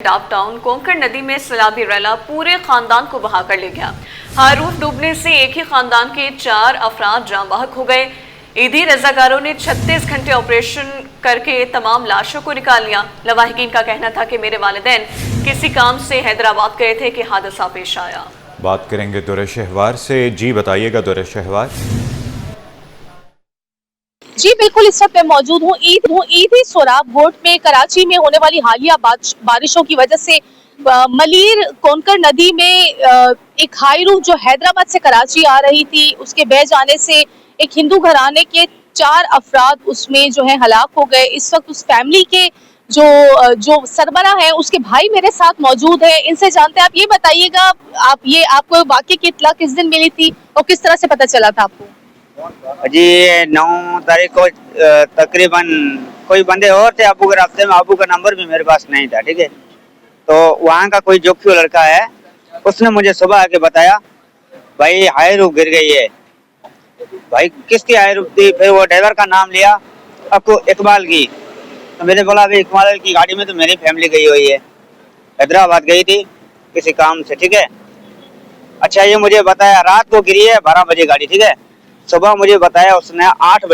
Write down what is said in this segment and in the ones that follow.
Top town Konkan नदी में सैलाबी रैला पूरे खानदान को बहा कर ले गया। हारूफ डूबने से एक ही खानदान के 4 अफराद जाँ बहक हो गए। ईदी रजाकारों ने 36 घंटे ऑपरेशन करके तमाम लाशों को निकाल लिया। लवाहिकीन का कहना था कि मेरे वालिदैन किसी काम से हैदराबाद गए थे कि हादसा पेश आया। बात करेंगे दुर्र शहवार से। जी बताइएगा दुर्र शहवार। जी बिल्कुल, इस वक्त मैं मौजूद हूँ ईदी सोराब बोर्ड में। कराची में होने वाली हालिया बारिशों की वजह से मलीर कोंकण नदी में एक हाई रूफ जो हैदराबाद से कराची आ रही थी, उसके बह जाने से एक हिंदू घराने के 4 अफराद उसमें जो है हलाक हो गए। इस वक्त उस फैमिली के जो सरबरा है उसके भाई मेरे साथ मौजूद है, इनसे जानते हैं। आप ये बताइएगा, आपको वाकई की इत्तला किस दिन मिली थी और किस तरह से पता चला था आपको? जी 9 तारीख को तकरीबन कोई बंदे और थे अबू के रास्ते में। अबू का नंबर भी मेरे पास नहीं था, ठीक है। तो वहाँ का कोई जोखियो लड़का है, उसने मुझे सुबह आके बताया भाई हाई रूफ गिर गई है। भाई किसकी हाई रूफ थी? फिर वो ड्राइवर का नाम लिया, आपको इकबाल की। तो मैंने बोला भाई इकबाल की गाड़ी में तो मेरी फैमिली गई हुई है, हैदराबाद गई थी किसी काम से, ठीक है। अच्छा ये मुझे बताया रात को गिरी है 12 बजे गाड़ी, ठीक है। सुबह मुझे बताया उसने 8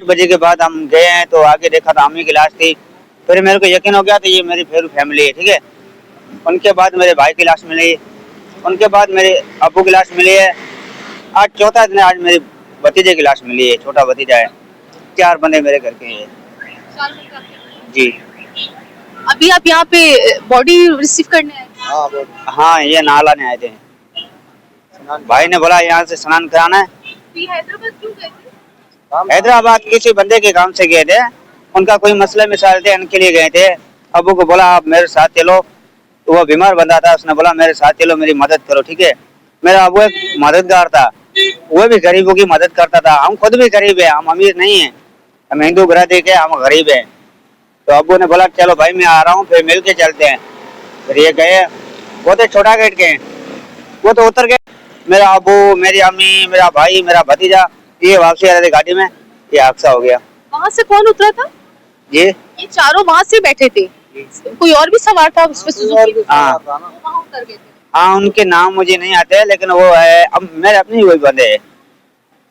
बजे के बाद हम गए हैं तो आगे देखा तो अम्मी की लाश थी। फिर मेरे को यकीन हो गया तो ये मेरी फिर फैमिली है, ठीक है। उनके बाद मेरे भाई की लाश मिली, उनके बाद मेरे अबू की लाश मिली है। आज चौथा दिन, आज मेरे भतीजे की लाश मिली है, छोटा भतीजा है। 4 बंदे मेरे घर के हैं जी। अभी आप यहाँ पे बॉडी रिसीव करने आए? हाँ, ये नाला ने आए थे। भाई ने बोला यहाँ से स्नान कराना है। हैदराबाद क्यों गए थे? हैदराबाद किसी बंदे के काम से गए थे, उनका कोई मसला मिसाल थे, उनके लिए गए थे। अबू को बोला आप मेरे साथ चलो, तो वो बीमार बंदा था, उसने बोला मेरे साथ चलो, मेरी मदद करो, ठीक है। मेरा अबू एक मददगार था, वो भी गरीबों की मदद करता था। हम खुद भी गरीब है, हम अमीर नहीं है, हम हिंदू बरादरी के, हम गरीब है। तो अबू ने बोला चलो भाई मैं आ रहा हूँ, फिर मिल के चलते हैं। फिर ये गए, वो तो छोटा गेट के, वो तो उतर गए। मेरा अबू, मेरी अम्मी, मेरा भाई, मेरा भतीजा, ये वापसी आ रहे थे गाड़ी में, ये हादसा हो गया। वहाँ से कौन उतरा था? जी ये चारों वहाँ से बैठे थे, कोई और भी सवार था उसमें? सुजुकी? हाँ, वहाँ उतर गए थे। हाँ उनके नाम मुझे नहीं आते, लेकिन वो है अब मेरे अपने वही बंदे है।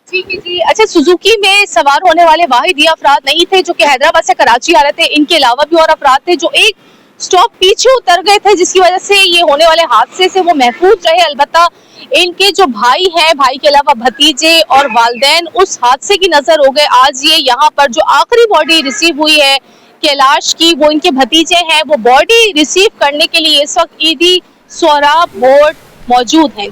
ठीक है जी। अच्छा, सुजुकी में सवार होने वाले वाहिद ये अफराद नहीं थे जो कि हैदराबाद से कराची आ रहे थे, इनके अलावा भी और अफराद थे जो एक स्टॉप पीछे उतर गए थे, जिसकी वजह से ये होने वाले हादसे से वो महफूज रहे। अलबत्ता इनके जो भाई हैं, भाई के अलावा भतीजे और वालिदैन उस हादसे की नजर हो गए। आज ये यहाँ पर जो आखिरी बॉडी रिसीव हुई है कैलाश की, वो इनके भतीजे हैं, वो बॉडी रिसीव करने के लिए इस वक्त ईदी सोराब बोर्ड मौजूद हैं।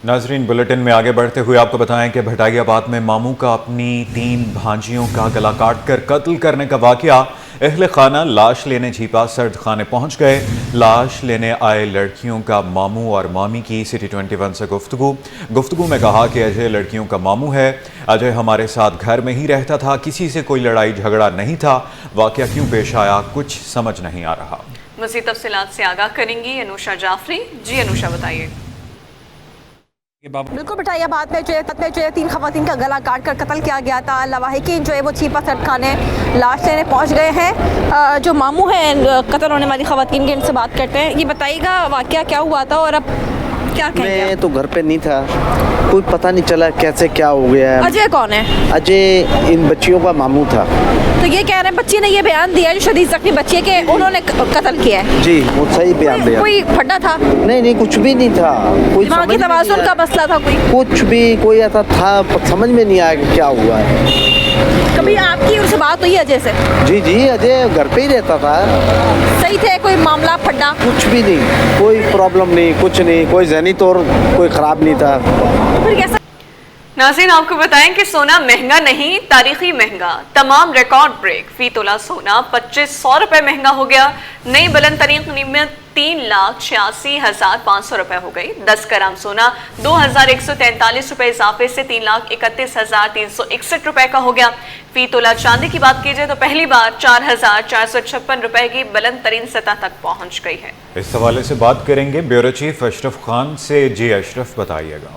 नाजरीन, बुलेटिन में आगे बढ़ते हुए आपको बताएं कि भटाइयाबाद में मामू का अपनी 3 भांजियों का गला काटकर कत्ल करने का वाकया। अहले खाना लाश लेने झीपा सर्द खाने पहुंच गए। लाश लेने आए लड़कियों का मामू और मामी की सिटी 21 से गुफ्तगू में कहा कि अजय लड़कियों का मामू है, अजय हमारे साथ घर में ही रहता था, किसी से कोई लड़ाई झगड़ा नहीं था। वाकया क्यों पेश आया कुछ समझ नहीं आ रहा। मज़ीद तफसीलात से आगाह करेंगी अनुषा जाफरी। जी अनुषा बताइए। बिल्कुल, भटाइयाबाद में जो है 3 खवातीन का गला काट कर कत्ल किया गया था। लवाहिकीन जो है वो छीपा सर्द खाने लाश लेने पहुंच गए हैं। जो मामू हैं कत्ल होने वाली खवातीन के, इनसे बात करते हैं। ये बताइएगा वाकया क्या हुआ था और अब क्या कहेंगे? मैं तो घर पे नहीं था, कोई पता नहीं चला कैसे क्या हो गया है। अजय कौन है? अजय इन बच्चियों का मामू था। तो ये कह रहे हैं बच्ची ने ये बयान दिया जो शदीद जख्मी बच्ची के उन्होंने कत्ल किया है। जी वो सही बयान दिया। कोई फड्डा था? नहीं कुछ भी नहीं था, कोई दिमागी तवाज़ुन का मसला था, कुछ भी कोई ऐसा था समझ में नहीं आया कि क्या हुआ है। कभी आपकी उनसे बात हुई अजय से? जी अजय घर पे ही रहता था। सही थे? कोई मामला फड्डा? कुछ भी नहीं, कोई प्रॉब्लम नहीं, कुछ नहीं, कोई जहनी तौर कोई खराब नहीं था। फिर कैसा? नाज़रीन आपको बताएं कि सोना महंगा नहीं, तारीखी महंगा, तमाम रिकॉर्ड ब्रेक। फी तोला सोना 2500 रुपए महंगा हो गया। नई बुलंद तरीन कीमत 3,86,500 रुपए हो गई। 10 ग्राम सोना 2,143 रुपए इजाफे से 3,31,361 रुपए का हो गया। फी तोला चांदी की बात कीजिए तो पहली बार 4,456 रुपए की बुलंद तरीन सतह तक पहुंच गई है। इस हवाले से बात करेंगे ब्यूरो चीफ अशरफ खान से। जी अशरफ बताइएगा।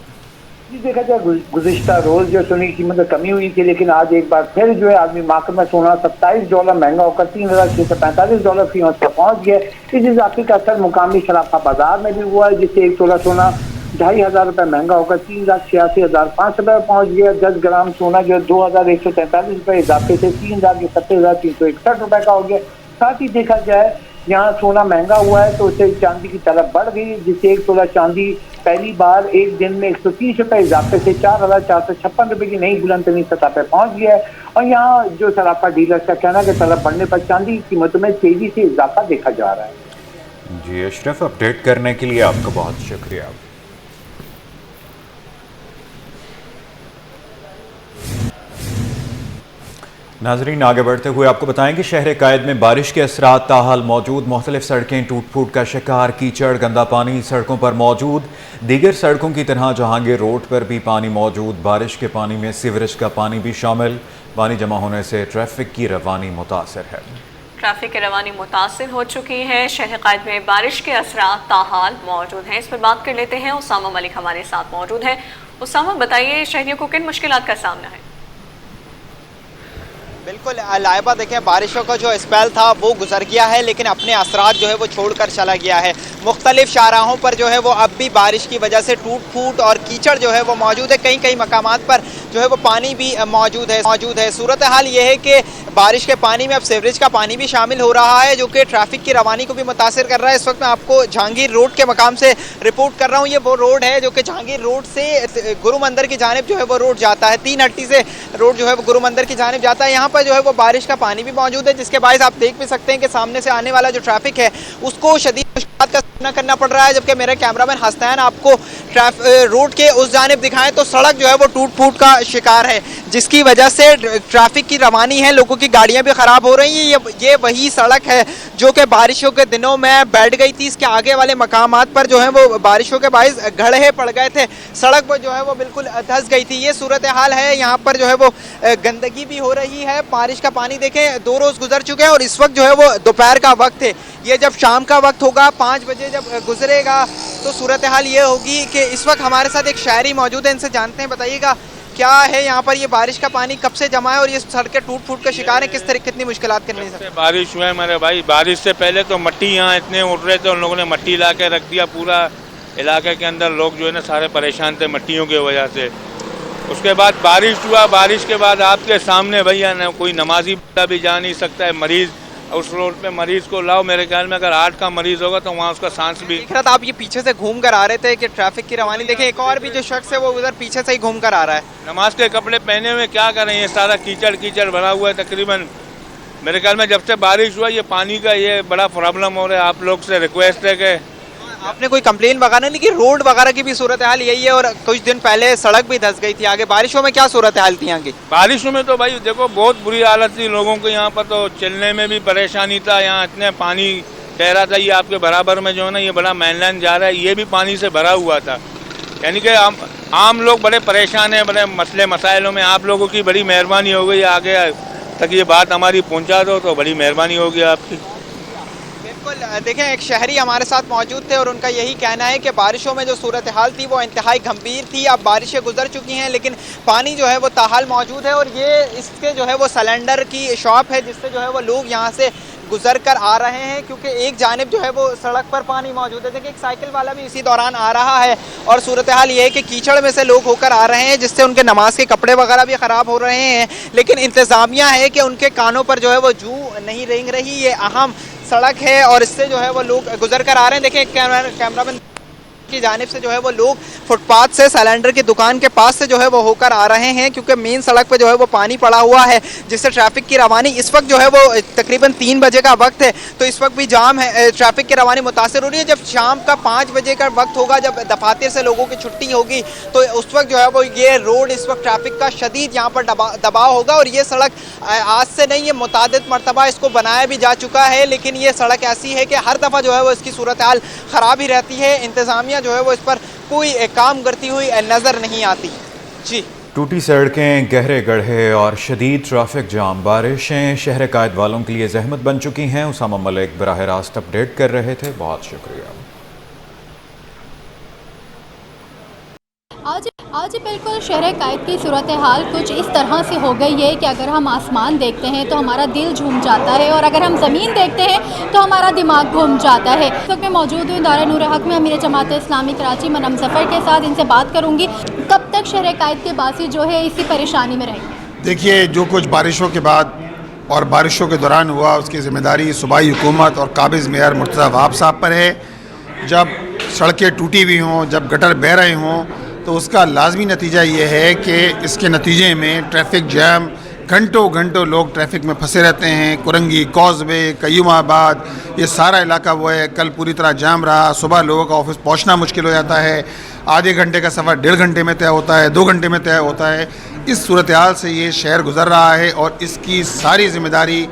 जी देखा जाए गुज़िश्ता रोज जो सोने की कीमत में कमी हुई थी, लेकिन आज एक बार फिर जो है आदमी मार्केट में सोना $27 महंगा होकर $3,645 फी औंस पर पहुंच गया। इस इजाफे का असर मुकामी शराफा बाजार में भी हुआ है, जिससे एक तोला सोना ₹2,500 महंगा होकर $3,86,500 पहुंच गया। 10 ग्राम सोना जो है ₹2,143 इजाफे से ₹3,70,361 का हो गया। साथ ही देखा जाए यहाँ सोना महंगा हुआ है तो उससे चांदी की तलब बढ़ गई, जिससे एक तोला चांदी पहली बार एक दिन में ₹130 इजाफे से ₹4,456 की नई बुलंदतरीन सतह पर पहुंच गया है। और यहाँ जो सराफा डीलर का कहना है कि तलब बढ़ने पर चांदी की कीमतों में तेजी से इजाफा देखा जा रहा है। जी अशरफ, अपडेट करने के लिए आपका बहुत शुक्रिया। नाजरीन, आगे बढ़ते हुए आपको बताएं कि शहर कायद में बारिश के असरात ताहाल मौजूद। मुख्तलिफ सड़कें टूट फूट का शिकार, कीचड़ गंदा पानी सड़कों पर मौजूद। दीगर सड़कों की तरह जहांगीर रोड पर भी पानी मौजूद। बारिश के पानी में सीवरेज का पानी भी शामिल। पानी जमा होने से ट्रैफिक की रवानी मुतासर है। ट्रैफिक की रवानी मुतासर हो चुकी है। शहर कायद में बारिश के असरात ताहाल मौजूद हैं। इस पर बात कर लेते हैं, उसामा मलिक हमारे साथ मौजूद है। उसामा, बताइए शहरियों को किन मुश्किलात का सामना है? बिल्कुल लाइबा, देखें बारिशों का जो स्पेल था वो गुजर गया है, लेकिन अपने असरात जो है वो छोड़कर चला गया है। मुख्तलिफ शाहराहों पर जो है वो अब भी बारिश की वजह से टूट फूट और कीचड़ जो है वो मौजूद है। कई कई मकामात पर जो है वो पानी भी मौजूद है। सूरत हाल ये है कि बारिश के पानी में अब सीवरेज का पानी भी शामिल हो रहा है, जो कि ट्रैफिक की रवानी को भी मुतासर कर रहा है। इस वक्त मैं आपको जहांगीर रोड के मकाम से रिपोर्ट कर रहा हूँ। ये वो रोड है जो कि जहांगीर रोड से गुरु मंदिर की जानिब जो है वो रोड जाता है। 3 हट्टी से रोड जो है वो गुरु मंदिर की जानिब जाता है। यहाँ पर जो है वो बारिश का पानी भी मौजूद है, जिसके बायस आप देख भी सकते हैं कि सामने से आने वाला जो ट्रैफिक है उसको शदीद मुश्किलात का सामना करना पड़ रहा है। जबकि मेरे कैमरामैन हसनैन आपको रोड के उस जानिब दिखाएं तो सड़क जो है वो टूट फूट का शिकार है, जिसकी वजह से ट्रैफिक की रवानी है, लोगों की गाड़ियां भी खराब हो रही हैं। ये वही सड़क है जो कि बारिशों के दिनों में बैठ गई थी। इसके आगे वाले मकामात पर जो है वो बारिशों के बायस गड्ढे पड़ गए थे, सड़क पर जो है वो बिल्कुल धंस गई थी। ये सूरत हाल है। यहाँ पर जो है वो गंदगी भी हो रही है। बारिश का पानी देखें 2 रोज़ गुजर चुके हैं और इस वक्त जो है वो दोपहर का वक्त है। ये जब शाम का वक्त होगा 5 बजे जब गुजरेगा तो सूरत हाल ये होगी कि इस वक्त हमारे साथ एक शहरी मौजूद है, इनसे जानते हैं। बताइएगा क्या है यहाँ पर, ये बारिश का पानी कब से जमा है और ये सड़कें टूट फूट का शिकार है, किस तरह कितनी मुश्किलात करनी है? बारिश हुआ है मेरे भाई। बारिश से पहले तो मट्टी यहाँ इतने उठ रहे थे, उन लोगों ने मट्टी ला के रख दिया। पूरा इलाके के अंदर लोग जो है ना सारे परेशान थे मट्टियों की वजह से। उसके बाद बारिश हुआ, बारिश के बाद आपके सामने भैया ना कोई नमाजी भी जा नहीं सकता है। मरीज उस रोड पे मरीज को लाओ, मेरे ख्याल में अगर 8 का मरीज होगा तो वहाँ उसका सांस भी। देख रहा था आप ये पीछे से घूम कर आ रहे थे कि ट्रैफिक की रवानी देखें, एक और भी जो शख्स है वो उधर पीछे से ही घूम कर आ रहा है। नमाज के कपड़े पहने हुए क्या करें, ये सारा कीचड़ कीचड़ भरा हुआ है। तकरीबन मेरे ख्याल में जब से बारिश हुआ ये पानी का ये बड़ा प्रॉब्लम हो रहा है। आप लोग से रिक्वेस्ट है कि आपने कोई कंप्लेन वगैरह नहीं की? रोड वगैरह की भी सूरत हाल यही है और कुछ दिन पहले सड़क भी धंस गई थी। आगे बारिशों में क्या सूरत हाल थी यहाँ की? बारिशों में तो भाई देखो बहुत बुरी हालत थी लोगों को। यहाँ पर तो चलने में भी परेशानी था। यहाँ इतने पानी ठहरा था। ये आपके बराबर में जो है ना ये बड़ा मेनलैंड जा रहा है, ये भी पानी से भरा हुआ था। यानी कि आम लोग बड़े परेशान हैं, बड़े मसले मसाइलों में। आप लोगों की बड़ी मेहरबानी हो गई, आगे तक ये बात हमारी पहुँचा दो तो बड़ी मेहरबानी होगी आपकी। देखें एक शहरी हमारे साथ मौजूद थे और उनका यही कहना है कि बारिशों में जो सूरत हाल थी वो इंतहाई गंभीर थी। अब बारिशें गुजर चुकी हैं लेकिन पानी जो है वो ताहाल मौजूद है। और ये इसके जो है वो सिलेंडर की शॉप है जिससे जो है वो लोग यहाँ से गुजर कर आ रहे हैं, क्योंकि एक जानिब जो है वो सड़क पर पानी मौजूद है। देखिए एक साइकिल वाला भी इसी दौरान आ रहा है और सूरत हाल ये है कि कीचड़ में से लोग होकर आ रहे हैं, जिससे उनके नमाज के कपड़े वगैरह भी ख़राब हो रहे हैं। लेकिन इंतज़ामिया है कि उनके कानों पर जो है वो जू नहीं रेंग रही। ये अहम सड़क है और इससे जो है वो लोग गुजर कर आ रहे हैं। देखिए कैमरामैन की जानिब से जो है वो लोग फुटपाथ से सिलेंडर की दुकान के पास से जो है वो होकर आ रहे हैं, क्योंकि मेन सड़क पे जो है वो पानी पड़ा हुआ है, जिससे ट्रैफिक की रवानी इस वक्त जो है वो तकरीबन 3 बजे का वक्त है तो इस वक्त भी जाम है। ट्रैफिक की रवानी मुतासर हो रही है। जब शाम का 5 बजे का वक्त होगा, जब दफातर से लोगों की छुट्टी होगी, तो उस वक्त जो है वो ये रोड इस वक्त ट्रैफिक का शदीद यहाँ पर दबाव होगा। और ये सड़क आज से नहीं, ये मुतादिद मरतबा इसको बनाया भी जा चुका है, लेकिन ये सड़क ऐसी है कि हर दफ़ा जो है वो इसकी सूरत हाल ख़राब ही रहती है। इंतज़ामिया जो है वो इस पर कोई काम करती हुई नज़र नहीं आती। जी, टूटी सड़कें, गहरे गड्ढे और शदीद ट्रैफिक जाम। बारिशें शहर कायद वालों के लिए जहमत बन चुकी हैं। उसामा मलिक बराह रास्त अपडेट कर रहे थे, बहुत शुक्रिया। आज बिल्कुल शहर कायद की सूरत हाल कुछ इस तरह से हो गई है कि अगर हम आसमान देखते हैं तो हमारा दिल झूम जाता है और अगर हम ज़मीन देखते हैं तो हमारा दिमाग घूम जाता है। इस वक्त मैं मौजूद हूँ दारा नूर हक में अमीर जमात इस्लामी कराची मनम ज़फ़र के साथ। इनसे बात करूँगी कब तक शहर कायद के बासी जो है इसी परेशानी में रहेंगे। देखिए, जो कुछ बारिशों के बाद और बारिशों के दौरान हुआ उसकी ज़िम्मेदारी सूबाई हुकूमत और काबिज़ मेयर मुर्तज़ा वहाब साहब पर है। जब सड़कें टूटी हुई हों, जब गटर बह रहे हों, तो उसका लाजमी नतीजा ये है कि इसके नतीजे में ट्रैफिक जैम, घंटों घंटों लोग ट्रैफिक में फंसे रहते हैं। कुरंगी, कॉजवे, कयूमाबाद, ये सारा इलाका वो है, कल पूरी तरह जाम रहा। सुबह लोगों का ऑफिस पहुंचना मुश्किल हो जाता है। आधे घंटे का सफ़र 1.5 घंटे में तय होता है, 2 घंटे में तय होता है। इस सूरत हाल से ये शहर गुज़र रहा है और इसकी सारी ज़िम्मेदारी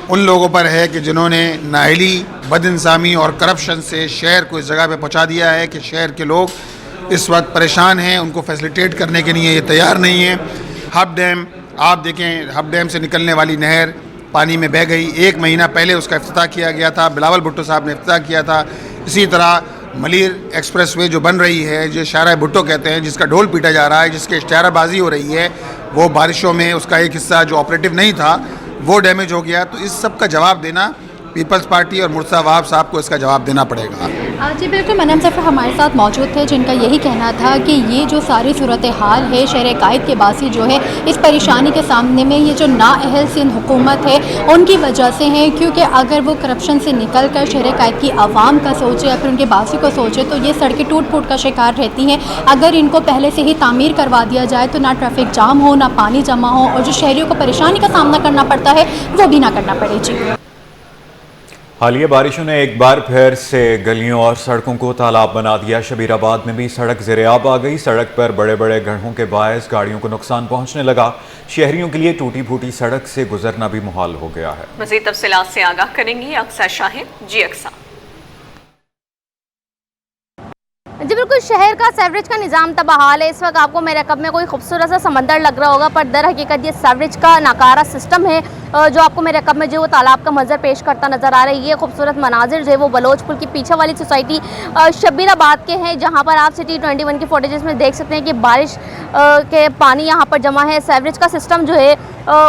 उन लोगों पर है कि जिन्होंने नाअहली, बदइंसामी और करप्शन से शहर को इस जगह पे पहुंचा दिया है कि शहर के लोग इस वक्त परेशान हैं। उनको फैसिलिटेट करने के लिए ये तैयार नहीं है। हब डैम आप देखें, हब डैम से निकलने वाली नहर पानी में बह गई। 1 महीना पहले उसका इफ्तिताह किया गया था, बिलावल भुट्टो साहब ने इफ्तिताह किया था। इसी तरह मलीर एक्सप्रेसवे जो बन रही है, जो शारा भुट्टो कहते हैं, जिसका ढोल पीटा जा रहा है, जिसके इश्तिहारबाजी हो रही है, वो बारिशों में उसका एक हिस्सा जो ऑपरेटिव नहीं था वो डैमेज हो गया। तो इस सब का जवाब देना पीपल्स पार्टी और मुर्तज़ा वहाब साहब को इसका जवाब देना पड़ेगा। जी बिल्कुल, मनम ज़फ़र हमारे साथ मौजूद थे जिनका यही कहना था कि ये जो सारी सूरत हाल है शहर कायद के बासी जो है इस परेशानी के सामने में ये जो नाअहल सिंध हुकूमत है उनकी वजह से है। क्योंकि अगर वो करप्शन से निकल कर शहर कायद की आवाम का सोचे या फिर उनके बासी को सोचे तो ये सड़कें टूट फूट का शिकार रहती हैं। अगर इनको पहले से ही तामीर करवा दिया जाए तो ना ट्रैफिक जाम हो, ना पानी जमा हो और जो शहरियों को परेशानी का सामना करना पड़ता है वो भी ना करना पड़े। जी, हालिया बारिशों ने एक बार फिर से गलियों और सड़कों को तालाब बना दिया। शबीराबाद में भी सड़क ज़ेरे-आब आ गई। सड़क पर बड़े बड़े गड्ढों के बायस गाड़ियों को नुकसान पहुंचने लगा। शहरियों के लिए टूटी फूटी सड़क से गुजरना भी मुहाल हो गया है। मज़ीद तफसीलात से आगाह करेंगी अक्सा शाहिद। जी अक्सा। जी बिल्कुल, शहर का सेवरेज का निज़ाम तबाहाल है। इस वक्त आपको मेरे कब में कोई खूबसूरत सा समंदर लग रहा होगा, पर दर हकीकत ये सेवरेज का नाकारा सिस्टम है जो आपको मेरे कब में जो वो तालाब का मंजर पेश करता नज़र आ रहा है। ये खूबसूरत मनाजिर जो है वो बलोचपुर की पीछे वाली सोसाइटी शबीराबाद के हैं, जहाँ पर आप सिटी 21 की फुटेजेस में देख सकते हैं कि बारिश के पानी यहाँ पर जमा है। सेवरेज का सिस्टम जो है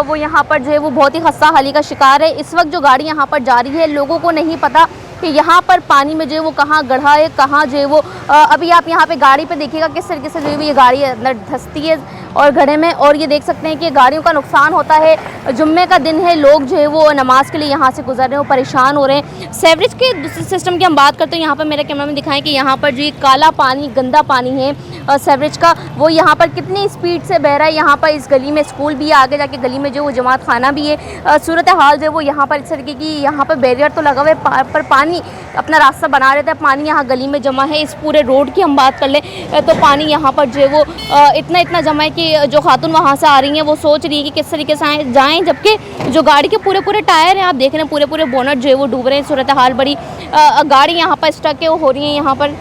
वो यहाँ पर जो है वो बहुत ही खस्ता हाली का शिकार है। इस वक्त जो गाड़ी यहाँ पर जा रही है, लोगों को नहीं पता कि यहाँ पर पानी में जो है वो कहाँ गढ़ा है, कहाँ जो है वो अभी आप यहाँ पे गाड़ी पे देखिएगा किस तरीके से जो है ये गाड़ी अंदर धंसती है और गड्ढे में। और ये देख सकते हैं कि गाड़ियों का नुकसान होता है। जुम्मे का दिन है, लोग जो है वो नमाज के लिए यहाँ से गुजर रहे हैं, परेशान हो रहे हैं। सेवरेज के दूसरे सिस्टम की हम बात करते हैं, यहाँ पर मेरे कैमरा में दिखाएं कि यहाँ पर जो काला पानी, गंदा पानी है सेवरेज का, वो यहाँ पर कितनी स्पीड से बह रहा है। यहाँ पर इस गली में स्कूल भी है, आगे जाके गली में जो वो जमात खाना भी है। सूरत हाल जो है वो यहाँ पर इस तरीके की, यहाँ पर बैरियर तो लगा हुआ है पर पानी अपना रास्ता बना रहता है। पानी यहाँ गली में जमा है। इस पूरे रोड की हम बात कर लें तो पानी यहाँ पर जो है वो इतना जमा है कि जो खातून वहाँ से आ रही हैं वो सोच रही है कि किस तरीके से जाएँ, जबकि जो गाड़ी के पूरे टायर हैं आप देख रहे हैं, पूरे बोनट जो है वो डूब रहे हैं। सूरत हाल बड़ी गाड़ी यहाँ पर स्टक है हो रही हैं। यहाँ पर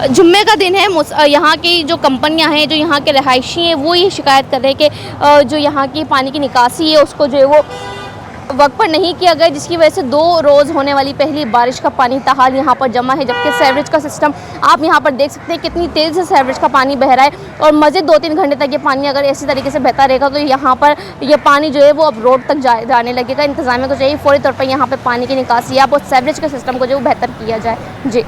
जुम्मे का दिन है, यहाँ की जो कंपनियां हैं, जो यहाँ के रहायशी हैं, वो ये शिकायत कर रहे हैं कि जो यहाँ की पानी की निकासी है उसको जो है वो वक्त पर नहीं किया गया, जिसकी वजह से 2 रोज़ होने वाली पहली बारिश का पानी ताहाल यहाँ पर जमा है। जबकि सेवरेज का सिस्टम आप यहाँ पर देख सकते हैं कितनी तेज़ी से सेवरेज का पानी बह रहा है और मज़ीद 2-3 घंटे तक ये पानी अगर इसी तरीके से बहता रहेगा तो यहाँ पर ये पानी जो है वो अब रोड तक जाने लगेगा। इंतज़ामिया को चाहिए फौरी तौर पर यहाँ पर पानी की निकासी आप और सेवरेज के सिस्टम को जो बेहतर किया जाए। जी,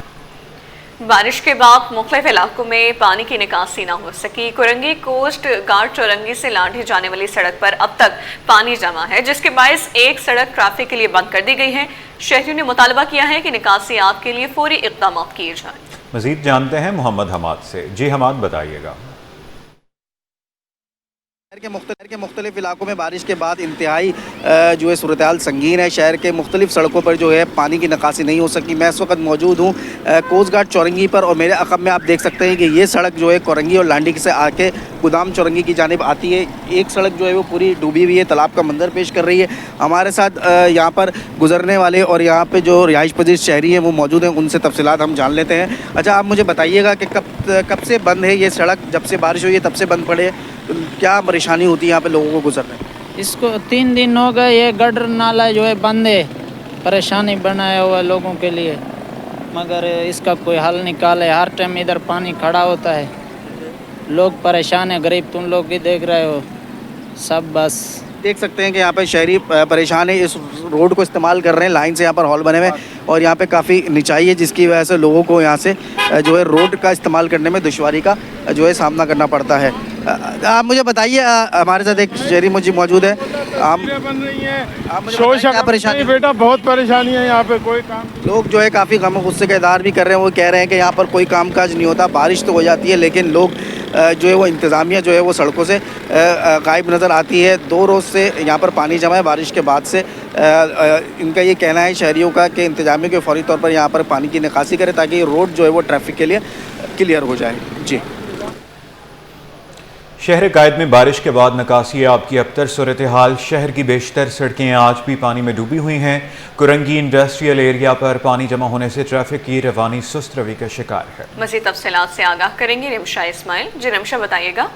बारिश के बाद मुख्तलिफ इलाकों में पानी की निकासी न हो सकी। कुरंगी कोस्ट गार्ड चौरंगी से लाठी जाने वाली सड़क पर अब तक पानी जमा है, जिसके बायस एक सड़क ट्रैफिक के लिए बंद कर दी गई है। शहरियों ने मुतालबा किया है कि निकासी आप के लिए फौरी इक़दाम किए जाएं। मजीद जानते हैं मोहम्मद हमाद से। जी हमाद, बताइएगा। शहर के मुख्तलिफ इलाकों में बारिश के बाद इंतहाई जो है सूरत हाल संगीन है। शहर के मुख्तलिफ सड़कों पर जो है पानी की निकासी नहीं हो सकी। मैं इस वक्त मौजूद हूँ कोस्ट गार्ड चौरंगी पर और मेरे अक़ब में आप देख सकते हैं कि ये सड़क जो है कोरंगी और लांडी से आके गोदाम चौरंगी की जानिब आती है। एक सड़क जो है वो पूरी डूबी हुई है, तालाब का मंजर पेश कर रही है। हमारे साथ यहाँ पर गुजरने वाले और यहाँ पर जो रिहाइश पजीर शहरी हैं वो मौजूद हैं, उनसे तफसीलात हम जान लेते हैं। अच्छा, आप मुझे बताइएगा कि कब से बंद है ये सड़क? जब से बारिश हुई है तब से बंद पड़े, तो क्या परेशानी होती है यहाँ पे लोगों को गुजरने? इसको 3 दिन हो गए, ये गटर नाला जो है बंद है, परेशानी बनाया हुआ लोगों के लिए, मगर इसका कोई हल निकाले। हर टाइम इधर पानी खड़ा होता है। लोग परेशान है, गरीब तुम लोग भी देख रहे हो सब। बस देख सकते हैं कि यहाँ पे शहरी परेशान है, इस रोड को इस्तेमाल कर रहे हैं, लाइन से यहाँ पर हॉल बने हुए हैं और यहाँ पे काफ़ी निचाई है जिसकी वजह से लोगों को यहाँ से जो है रोड का इस्तेमाल करने में दुश्वारी का जो है सामना करना पड़ता है। आप मुझे बताइए, हमारे साथ एक शहरी मुझे मौजूद है, आप बन रही है, आप मुझे बताइए क्या परेशानी है? बेटा बहुत परेशानी है यहाँ पे, कोई काम लोग जो है काफ़ी गम गुस्से का इज़हार भी कर रहे हैं, वो कह रहे हैं कि यहाँ पर कोई काम काज नहीं होता, बारिश तो हो जाती है लेकिन लोग जो है वो इंतज़ामिया जो है वो सड़कों से गायब नज़र आती है। 2 रोज़ से यहाँ पर पानी जमा है बारिश के बाद से। इनका ये कहना है शहरियों का कि इंतज़ामिया के फौरी तौर पर यहाँ पर पानी की निकासी करें ताकि रोड जो है वो ट्रैफिक के लिए क्लियर हो जाए। जी, शहर कायद में बारिश के बाद निकासी आब की अबतर सूरत हाल। शहर की बेशतर सड़कें आज भी पानी में डूबी हुई हैं। कुरंगी इंडस्ट्रियल एरिया पर पानी जमा होने से ट्रैफिक की रवानी सुस्त रवि का शिकार है। मज़ीद तफसीलात से आगाह करेंगे रिमशा इस्माइल। जी रिमशा, बताइएगा।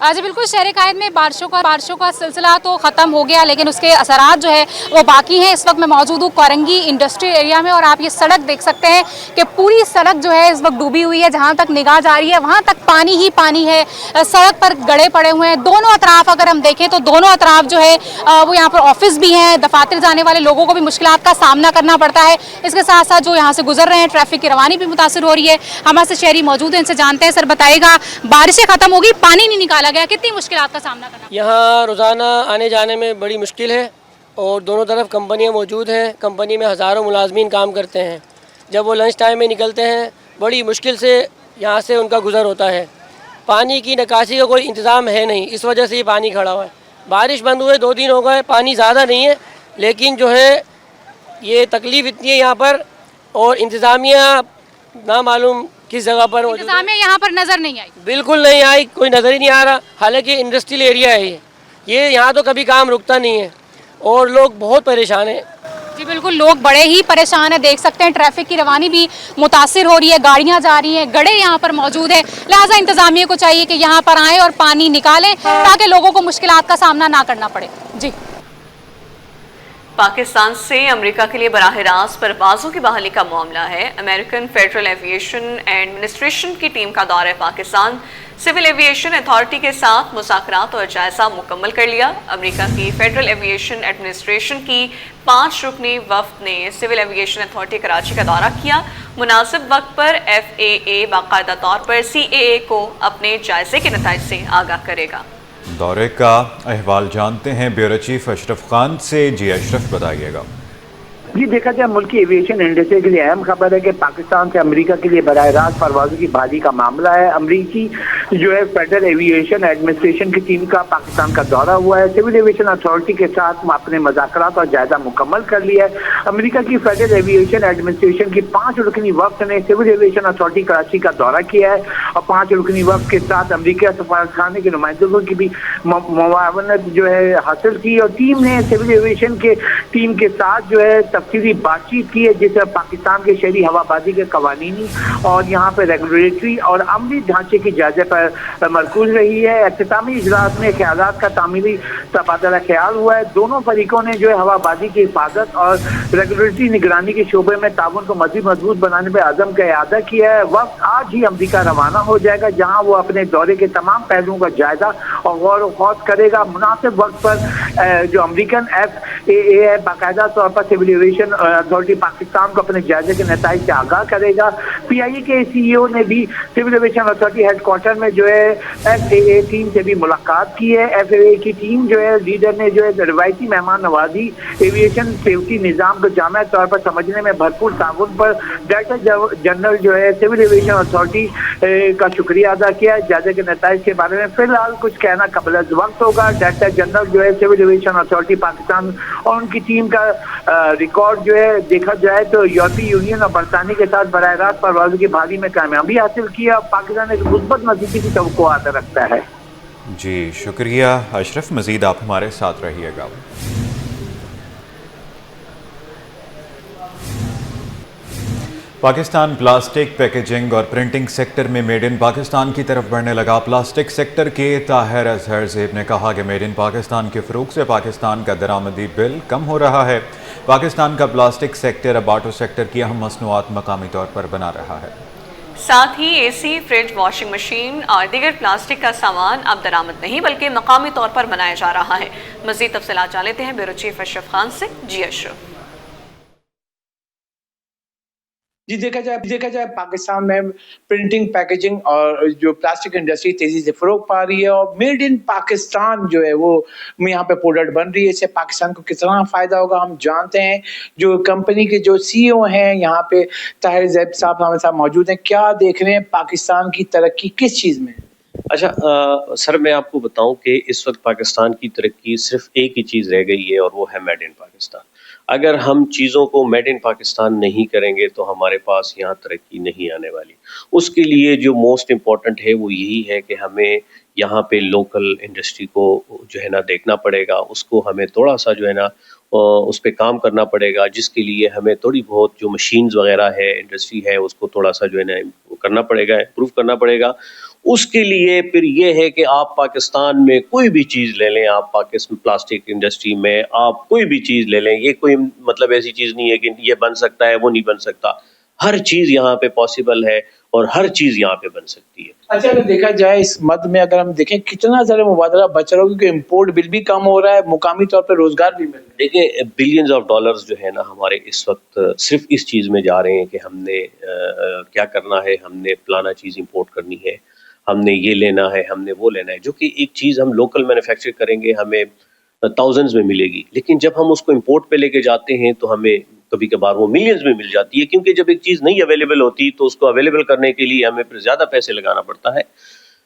जी बिल्कुल, शहर कायद में बारिशों का सिलसिला तो ख़त्म हो गया लेकिन उसके असरात जो है वो बाकी हैं। इस वक्त मैं मौजूद हूँ कुरंगी इंडस्ट्रियल एरिया में और आप ये सड़क देख सकते हैं कि पूरी सड़क जो है इस वक्त डूबी हुई है। जहाँ तक निगाह जा रही है वहाँ तक पानी ही पानी है। सड़क पर गड्ढे पड़े हुए हैं दोनों अतराफ। अगर हम देखें तो दोनों अतराफ जो है वो यहाँ पर ऑफिस भी हैं, दफातर जाने वाले लोगों को भी मुश्किलात का सामना करना पड़ता है। इसके साथ साथ जो यहाँ से गुजर रहे हैं ट्रैफिक की रवानी भी मुतासर हो रही है। हमारे से शहरी मौजूद हैं, इनसे जानते हैं। सर बताइएगा, बारिशें ख़त्म होगी, पानी नहीं निकाला गया, कितनी मुश्किलात का सामना करना? यहाँ रोज़ाना आने जाने में बड़ी मुश्किल है और दोनों तरफ कंपनियाँ मौजूद हैं। कंपनी में हज़ारों मुलाजमीन काम करते हैं। जब वो लंच टाइम में निकलते हैं बड़ी मुश्किल से यहाँ से उनका गुज़र होता है। पानी की निकासी का कोई इंतज़ाम है नहीं, इस वजह से ये पानी खड़ा हुआ है। बारिश बंद हुए 2 दिन हो गए, पानी ज़्यादा नहीं है लेकिन जो है ये तकलीफ़ इतनी है यहाँ पर और इंतज़ामिया ना मालूम किस जगह पर इंतजामिया यहाँ पर नजर नहीं आई, बिल्कुल नहीं आई, कोई नज़र ही नहीं आ रहा। हालांकि इंडस्ट्रियल एरिया है ये यहाँ तो कभी काम रुकता नहीं है और लोग बहुत परेशान हैं। जी बिल्कुल, लोग बड़े ही परेशान हैं। देख सकते हैं ट्रैफिक की रवानी भी मुतासिर हो रही है, गाड़ियाँ जा रही हैं, गड्ढे यहाँ पर मौजूद है। लिहाजा इंतजामिया को चाहिए कि यहाँ पर आएँ और पानी निकालें ताकि लोगों को मुश्किलात का सामना ना करना पड़े। जी, पाकिस्तान से अमेरिका के लिए बराह रास्त परवाज़ों की बहाली का मामला है। अमेरिकन फेडरल एविएशन एडमिनिस्ट्रेशन की टीम का दौरा पाकिस्तान सिविल एविएशन अथॉरिटी के साथ मुज़ाकरात और जायज़ा मुकम्मल कर लिया। अमेरिका की फेडरल एविएशन एडमिनिस्ट्रेशन की 5 रुकनी वफ़द ने सिविल एविएशन अथॉरिटी कराची का दौरा किया। मुनासिब वक्त पर FAA बाकायदा तौर पर CAA को अपने जायजे के नताइज से आगाह करेगा। दौरे का अहवाल जानते हैं ब्यूरो चीफ अशरफ खान से। जी अशरफ, बताइएगा। जी, देखा जाए मुल्की एविएशन इंडस्ट्री के लिए अहम खबर है कि पाकिस्तान से अमेरिका के लिए बराह रास्त परवाज़ों की बहाली का मामला है। अमेरिकी जो है फेडरल एविएशन एडमिनिस्ट्रेशन की टीम का पाकिस्तान का दौरा हुआ है। सिविल एविएशन अथॉरिटी के साथ अपने मुज़ाकरात और जायजा मुकम्मल कर लिया है। अमेरिका की फेडरल एविएशन एडमिनिस्ट्रेशन की 5 रुकनी वफ़द ने सिविल एविएशन अथॉरिटी कराची का दौरा किया है और 5 रुकनी वफ़द के साथ अमेरिका सफारतखाने के नुमाइंदों की भी मुआवनत जो है हासिल की और टीम ने सिविल एविएशन के टीम के साथ जो है तफसीली बातचीत की है जिससे पाकिस्तान के शहरी हवाबाजी के कवानीनी और यहाँ पे रेगुलेटरी और अमली ढांचे की जायजे पर मरकूज रही है। अख्तामी इजलास में ख्यालात का तामीली तबादला ख्याल हुआ है। दोनों फरीकों ने जो है हवाबाजी की हिफाजत और रेगुलेटरी निगरानी के शोबे में ताउन को मज़ीद मजबूत बनाने पर अज़म का इआदा किया है। वक्त आज ही अमरीका रवाना हो जाएगा जहाँ वो अपने दौरे के तमाम पहलुओं का जायजा और गौर व खौज करेगा। मुनासिब वक्त पर जो अमरीकन FAA है बाकायदा तौर पर सिविल एविएशन अथॉरिटी पाकिस्तान को अपने जायजे के नताइज से आगाह करेगा। PIA के CEO ने भी सिविल एविएशन अथॉरिटी हेडक्वार्टर में जो है FAA टीम से भी मुलाकात की है। FAA की टीम जो है लीडर ने जो है रवायती मेहमान नवाजी एविएशन सेफ्टी निज़ाम को जामे तौर पर समझने में भरपूर ताउन पर डायरेक्टर जनरल जो है सिविल एविएशन अथॉरिटी का शुक्रिया अदा किया। जायजे के नताइज के बारे में फिलहाल कुछ कहना कबल वक्त होगा। डायरेक्टर जनरल जो है सिविल एविएशन अथॉरिटी पाकिस्तान और उनकी टीम का रिकॉर्ड जो है देखा जाए तो यूरोपीय यूनियन और बरतानी के साथ बराह रास्त परवाज़ों की बहाली में कामयाबी हासिल की और पाकिस्तान एक मुस्बत नतीजे की तवक्कुआत रखता है। जी शुक्रिया अशरफ, मज़ीद आप हमारे साथ रहिएगा। पाकिस्तान प्लास्टिक पैकेजिंग और प्रिंटिंग सेक्टर में मेड इन पाकिस्तान की तरफ बढ़ने लगा। प्लास्टिक सेक्टर के ताहिर अजहर ज़ेब ने कहा कि मेड इन पाकिस्तान के फ़रोग़ से पाकिस्तान का दरामदी बिल कम हो रहा है। पाकिस्तान का प्लास्टिक सेक्टर अब ऑटो सेक्टर की अहम मसनूआत मकामी तौर पर बना रहा है। साथ ही एसी, फ्रिज, वॉशिंग मशीन और दीगर प्लास्टिक का सामान अब दरामद नहीं बल्कि मकामी तौर पर बनाया जा रहा है। मजीद तफसीलात जान लेते हैं ब्यूरो चीफ अशरफ खान से। जी अशरफ। जी देखा जाए पाकिस्तान में प्रिंटिंग, पैकेजिंग और जो प्लास्टिक इंडस्ट्री तेजी से फरोग पा रही है और मेड इन पाकिस्तान जो है वो यहाँ पे प्रोडक्ट बन रही है। इससे पाकिस्तान को कितना फायदा होगा हम जानते हैं। जो कंपनी के जो सीईओ हैं यहाँ पे ताहिर ज़ैद साहब हमारे साथ मौजूद हैं। क्या देख रहे हैं पाकिस्तान की तरक्की किस चीज़ में? अच्छा सर, मैं आपको बताऊं कि इस वक्त पाकिस्तान की तरक्की सिर्फ एक ही चीज़ रह गई है और वो है मेड इन पाकिस्तान। अगर हम चीज़ों को मेड इन पाकिस्तान नहीं करेंगे तो हमारे पास यहाँ तरक्की नहीं आने वाली। उसके लिए जो मोस्ट इम्पॉर्टेंट है वो यही है कि हमें यहाँ पे लोकल इंडस्ट्री को जो है ना देखना पड़ेगा, उसको हमें थोड़ा सा जो है ना उस पर काम करना पड़ेगा, जिसके लिए हमें थोड़ी बहुत जो मशीन्स वगैरह है, इंडस्ट्री है, उसको थोड़ा सा जो है ना करना पड़ेगा, इम्प्रूव करना पड़ेगा। उसके लिए फिर ये है कि आप पाकिस्तान में कोई भी चीज़ ले लें, आप पाकिस्तान प्लास्टिक इंडस्ट्री में आप कोई भी चीज़ ले लें, ये कोई मतलब ऐसी चीज़ नहीं है कि ये बन सकता है वो नहीं बन सकता। हर चीज़ यहाँ पे पॉसिबल है और हर चीज़ यहाँ पे बन सकती है। अच्छा, अगर देखा जाए इस मद में अगर हम देखें कितना ज़्यादा मुबादला बच रहा है, क्योंकि इम्पोर्ट बिल भी कम हो रहा है, मुकामी तौर पर रोज़गार भी मिल रहा है। देखिए बिलियंस ऑफ डॉलर्स जो है ना हमारे इस वक्त सिर्फ इस चीज़ में जा रहे हैं कि हमने क्या करना है, हमने फलाना चीज़ इम्पोर्ट करनी है, हमने ये लेना है, हमने वो लेना है। जो कि एक चीज़ हम लोकल मैन्युफैक्चर करेंगे हमें थाउजेंड्स में मिलेगी, लेकिन जब हम उसको इंपोर्ट पे लेके जाते हैं तो हमें कभी कभार वो मिलियंस में मिल जाती है, क्योंकि जब एक चीज़ नहीं अवेलेबल होती तो उसको अवेलेबल करने के लिए हमें फिर ज़्यादा पैसे लगाना पड़ता है।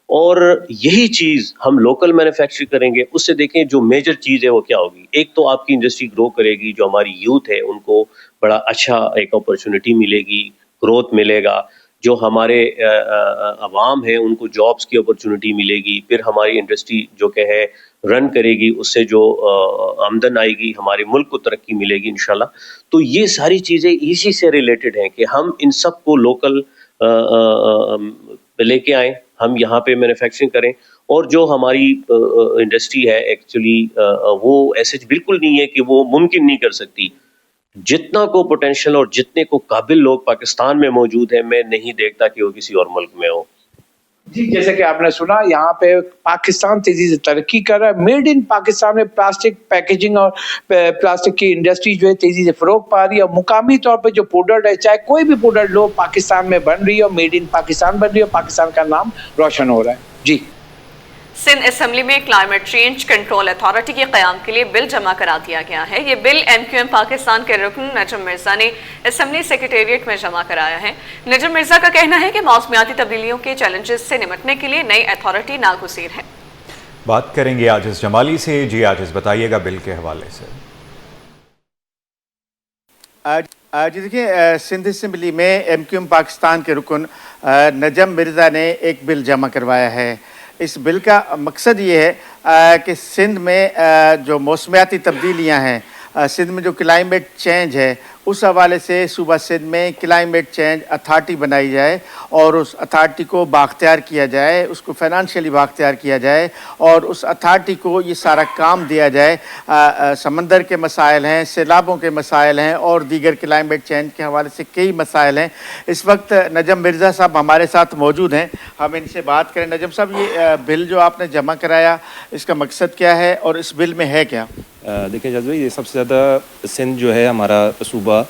और यही चीज़ हम लोकल मैन्युफैक्चर करेंगे, उससे देखें जो मेजर चीज़ है वो क्या होगी। एक तो आपकी इंडस्ट्री ग्रो करेगी, जो हमारी यूथ है उनको बड़ा अच्छा एक अपॉर्चुनिटी मिलेगी, ग्रोथ मिलेगा, जो हमारे अवाम है उनको जॉब्स की अपॉर्चुनिटी मिलेगी, फिर हमारी इंडस्ट्री जो कि है रन करेगी, उससे जो आमदन आएगी, हमारे मुल्क को तरक्की मिलेगी इंशाल्लाह। तो ये सारी चीज़ें इसी से रिलेटेड हैं कि हम इन सब को लोकल लेके आएँ, हम यहाँ पे मैन्युफैक्चरिंग करें। और जो हमारी इंडस्ट्री है एक्चुअली वो ऐसे बिल्कुल नहीं है कि वो मुमकिन नहीं कर सकती। जितना को पोटेंशियल और जितने को काबिल लोग पाकिस्तान में मौजूद हैं, मैं नहीं देखता कि वो किसी और मुल्क में हो। जी, जैसे कि आपने सुना यहाँ पे पाकिस्तान तेजी से तरक्की कर रहा है। मेड इन पाकिस्तान में प्लास्टिक पैकेजिंग और प्लास्टिक की इंडस्ट्री जो है तेजी से फरोग पा रही है। और मुकामी तौर पे जो प्रोडक्ट है, चाहे कोई भी प्रोडक्ट लो, पाकिस्तान में बन रही है और मेड इन पाकिस्तान बन रही है, पाकिस्तान का नाम रोशन हो रहा है। जी, सिंध असेंबली में क्लाइमेट चेंज कंट्रोल अथॉरिटी के क़याम के लिए बिल जमा करा दिया गया है। ये बिल MQM पाकिस्तान के रुकन नजम मिर्जा ने असेंबली सेक्रेटेरिएट में जमा कराया है। नजम मिर्जा का कहना है कि मौसमियाती तब्दीलियों के चैलेंजेस से निपटने के लिए नई अथॉरिटी नागुज़ीर है। बात करेंगे आजिज़ जमाली से। जी आजिज़, बताइएगा बिल के हवाले से। आज देखिए, सिंध असेंबली में MQM पाकिस्तान के रुकन नजम मिर्जा ने एक बिल जमा करवाया है। इस बिल का मकसद ये है कि सिंध में जो मौसमियाती तब्दीलियां हैं, सिंध में जो क्लाइमेट चेंज है, उस हवाले से सूबा सिंध में क्लाइमेट चेंज अथॉरिटी बनाई जाए और उस अथॉरिटी को बाख्तियार किया जाए, उसको फाइनेंशियली बाख्तियार किया जाए और उस अथॉरिटी को ये सारा काम दिया जाए। समंदर के मसाइल हैं, सैलाबों के मसाइल हैं और दीगर क्लाइमेट चेंज के हवाले से कई मसाइल हैं। इस वक्त नजम मिर्ज़ा साहब हमारे साथ मौजूद हैं, हम इनसे बात करें। नजम साहब, ये बिल जो आपने जमा कराया, इसका मकसद क्या है और इस बिल में है क्या? देखिए जज भाई, ये सबसे ज़्यादा सिंध जो है हमारा सूबा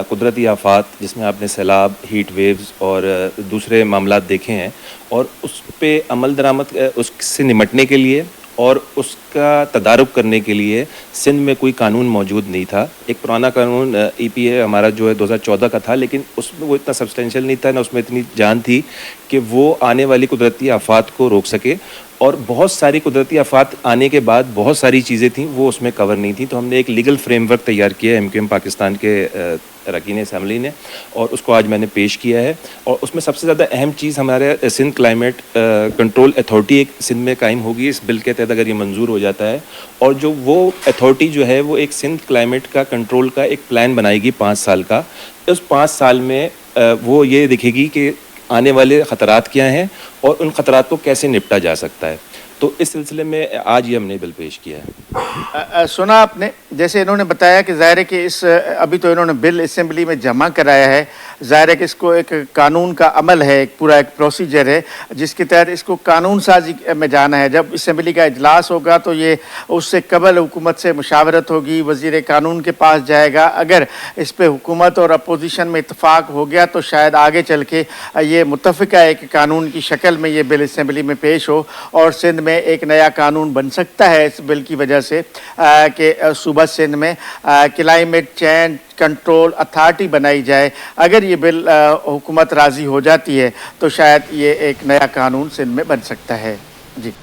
कुदरती आफात, जिसमें आपने सैलाब, हीट वेव्स और दूसरे मामलात देखे हैं, और उस पर अमल दरामद उससे निपटने के लिए और उसका तदारुक करने के लिए सिंध में कोई कानून मौजूद नहीं था। एक पुराना कानून EPA हमारा जो है 2014 का था, लेकिन उसमें वो इतना सब्सटेंशियल नहीं था, ना उसमें इतनी जान थी कि वो आने वाली कुदरती आफात को रोक सके। और बहुत सारी कुदरती आफात आने के बाद बहुत सारी चीज़ें थी वो उसमें कवर नहीं थी। तो हमने एक लीगल फ्रेमवर्क तैयार किया है MQM पाकिस्तान के अरकान असेंबली ने, और उसको आज मैंने पेश किया है। और उसमें सबसे ज़्यादा अहम चीज़ हमारे सिंध क्लाइमेट कंट्रोल अथॉरिटी एक सिंध में कायम होगी इस बिल के तहत, अगर ये मंजूर हो जाता है। और जो वो अथॉरिटी जो है वो एक सिंध क्लाइमेट का कंट्रोल का एक प्लान बनाएगी 5 साल का। उस 5 साल में वो ये दिखेगी कि आने वाले ख़तरात क्या हैं और उन ख़तरात को कैसे निपटा जा सकता है। तो इस सिलसिले में आज ये हमने बिल पेश किया है। सुना आपने, जैसे इन्होंने बताया कि ज़ाहिर है कि इस अभी तो इन्होंने बिल असेंबली में जमा कराया है, ज़ाहिर है कि इसको एक कानून का अमल है, एक पूरा एक प्रोसीजर है जिसके तहत इसको कानून साजी में जाना है। जब असम्बली का इजलास होगा तो ये उससे कबल हुकूमत से मुशावरत होगी, वज़ीर कानून के पास जाएगा। अगर इस पर हुकूमत और अपोजिशन में इत्तफाक हो गया तो शायद आगे चल के ये मुत्तफ़िका एक कानून की शक्ल में ये बिल असम्बली में पेश हो और सिंध में एक नया कानून बन सकता है इस बिल की वजह से कि सूबा सिंध में क्लाइमेट चेंज कंट्रोल अथॉरिटी बनाई जाए। अगर ये बिल हुकूमत राज़ी हो जाती है तो शायद ये एक नया कानून सिंध में बन सकता है। जी।